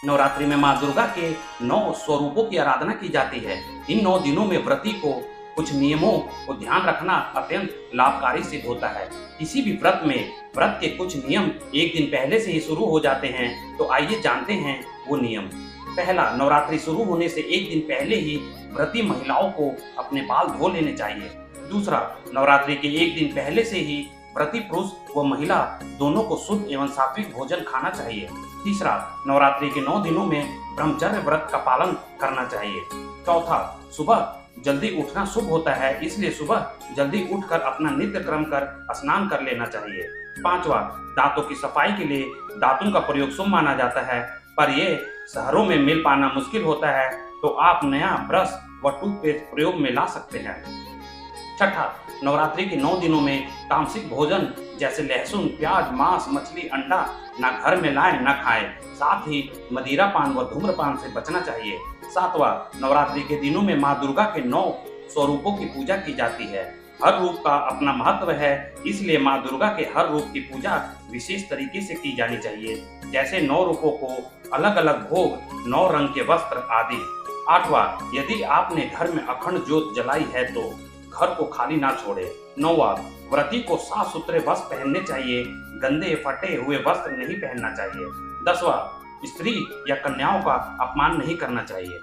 नवरात्रि में माँ दुर्गा के 9 स्वरूपों की आराधना की जाती है। इन 9 दिनों में व्रती को कुछ नियमों को ध्यान रखना अत्यंत लाभकारी सिद्ध होता है। किसी भी व्रत में व्रत के कुछ नियम एक दिन पहले से ही शुरू हो जाते हैं, तो आइए जानते हैं वो नियम। पहला, नवरात्रि शुरू होने से एक दिन पहले ही व्रती महिलाओं को अपने बाल धो लेने चाहिए। दूसरा, नवरात्रि के एक दिन पहले से ही व्रती पुरुष व महिला दोनों को शुद्ध एवं सात्विक भोजन खाना चाहिए। तीसरा, नवरात्रि के 9 दिनों में ब्रह्मचर्य व्रत का पालन करना चाहिए। चौथा, सुबह जल्दी उठना शुभ होता है, इसलिए सुबह जल्दी उठकर अपना नित्य क्रम कर स्नान कर लेना चाहिए। पांचवा, दांतों की सफाई के लिए दातुन का प्रयोग शुभ माना जाता है, पर यह शहरों में मिल पाना मुश्किल होता है, तो आप नया ब्रश व टूथपेस्ट प्रयोग में ला सकते हैं। छठा, नवरात्रि के 9 दिनों में तामसिक भोजन जैसे लहसुन, प्याज, मांस, मछली, अंडा ना घर में लाएं ना खाएं। साथ ही मदिरा पान व धूम्रपान से बचना चाहिए। सातवां, नवरात्रि के दिनों में माँ दुर्गा के 9 स्वरूपों की पूजा की जाती है। हर रूप का अपना महत्व है, इसलिए माँ दुर्गा के हर रूप की पूजा विशेष तरीके से की जानी चाहिए, जैसे 9 रूपों को अलग अलग भोग, 9 रंग के वस्त्र आदि। आठवां, यदि आपने घर में अखंड ज्योत जलाई है तो घर को खाली ना छोड़े। नौवां, व्रती को साफ सुथरे वस्त्र पहनने चाहिए, गंदे फटे हुए वस्त्र नहीं पहनना चाहिए। 10वां, स्त्री या कन्याओं का अपमान नहीं करना चाहिए।